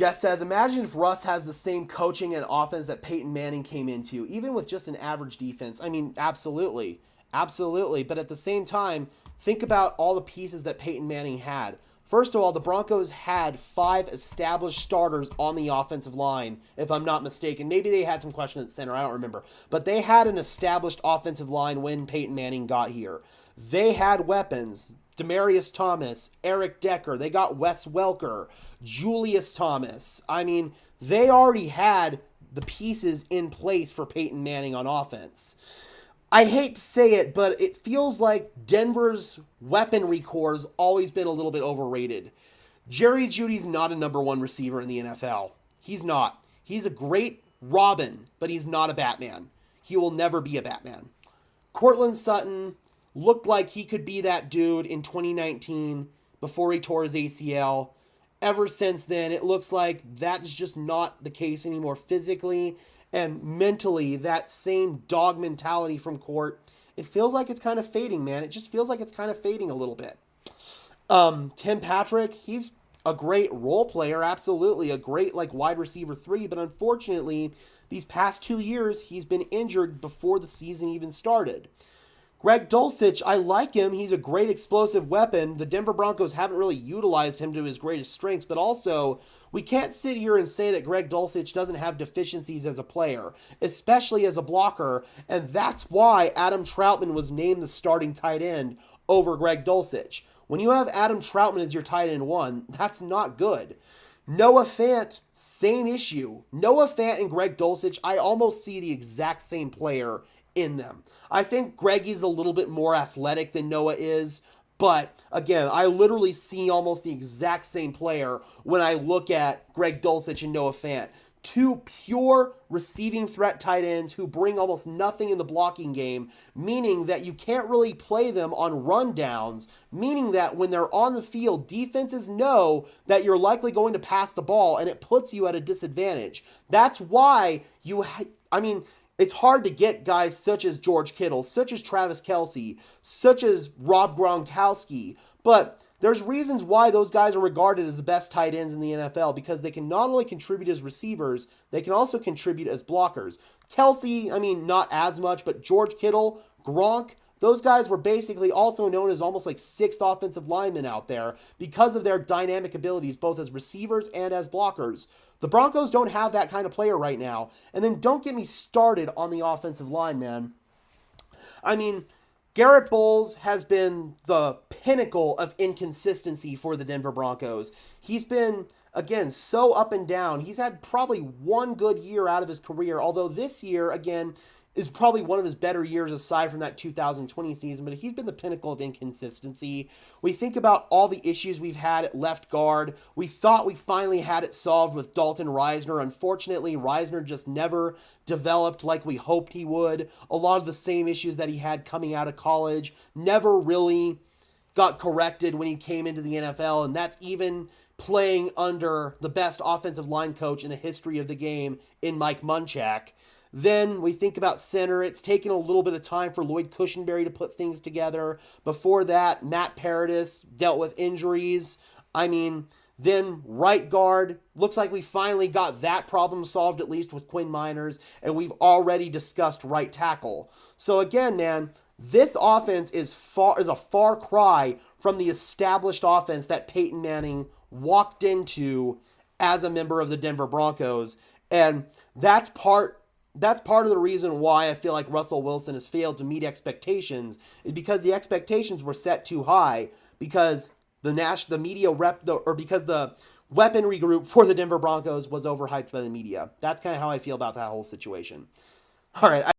Jess says, imagine if Russ has the same coaching and offense that Peyton Manning came into, even with just an average defense. I mean, absolutely. Absolutely. But at the same time, think about all the pieces that Peyton Manning had. First of all, the Broncos had 5 established starters on the offensive line, if I'm not mistaken. Maybe they had some question at center. I don't remember. But they had an established offensive line when Peyton Manning got here. They had weapons. Demaryius Thomas, Eric Decker. They got Wes Welker, Julius Thomas. I mean, they already had the pieces in place for Peyton Manning on offense. I hate to say it, but it feels like Denver's weaponry core has always been a little bit overrated. Jerry Jeudy's not a number 1 receiver in the NFL. He's not. He's a great Robin, but he's not a Batman. He will never be a Batman. Courtland Sutton looked like he could be that dude in 2019 before he tore his ACL. Ever since then, it looks like that's just not the case anymore physically. And mentally, that same dog mentality from Court, it feels like it's kind of fading, man. It just feels like it's kind of fading a little bit. Tim Patrick, he's a great role player, absolutely. A great wide receiver 3, but unfortunately, these past 2 years, he's been injured before the season even started. Greg Dulcich, I like him. He's a great explosive weapon. The Denver Broncos haven't really utilized him to his greatest strengths, but also we can't sit here and say that Greg Dulcich doesn't have deficiencies as a player, especially as a blocker, and that's why Adam Troutman was named the starting tight end over Greg Dulcich. When you have Adam Troutman as your tight end 1, that's not good. Noah Fant, same issue. Noah Fant and Greg Dulcich, I almost see the exact same player in them. I think Greggy's a little bit more athletic than Noah is, but again, I literally see almost the exact same player when I look at Greg Dulcich and Noah Fant. 2 pure receiving threat tight ends who bring almost nothing in the blocking game, meaning that you can't really play them on rundowns, meaning that when they're on the field, defenses know that you're likely going to pass the ball, and it puts you at a disadvantage. That's why it's hard to get guys such as George Kittle, such as Travis Kelce, such as Rob Gronkowski, but there's reasons why those guys are regarded as the best tight ends in the NFL, because they can not only contribute as receivers, they can also contribute as blockers. Kelce, not as much, but George Kittle, Gronk, those guys were basically also known as almost like 6th offensive linemen out there because of their dynamic abilities, both as receivers and as blockers. The Broncos don't have that kind of player right now. And then don't get me started on the offensive line, man. Garrett Bowles has been the pinnacle of inconsistency for the Denver Broncos. He's been, again, so up and down. He's had probably 1 good year out of his career, although this year, again, is probably one of his better years aside from that 2020 season, but he's been the pinnacle of inconsistency. We think about all the issues we've had at left guard. We thought we finally had it solved with Dalton Reisner. Unfortunately, Reisner just never developed like we hoped he would. A lot of the same issues that he had coming out of college never really got corrected when he came into the NFL, and that's even playing under the best offensive line coach in the history of the game in Mike Munchak. Then we think about center. It's taken a little bit of time for Lloyd Cushenberry to put things together. Before that, Matt Paradis dealt with injuries. Then right guard. Looks like we finally got that problem solved, at least with Quinn Miners. And we've already discussed right tackle. So again, man, this offense is a far cry from the established offense that Peyton Manning walked into as a member of the Denver Broncos. And that's part of the reason why I feel like Russell Wilson has failed to meet expectations, is because the expectations were set too high, because because the weaponry group for the Denver Broncos was overhyped by the media. That's kind of how I feel about that whole situation. All right.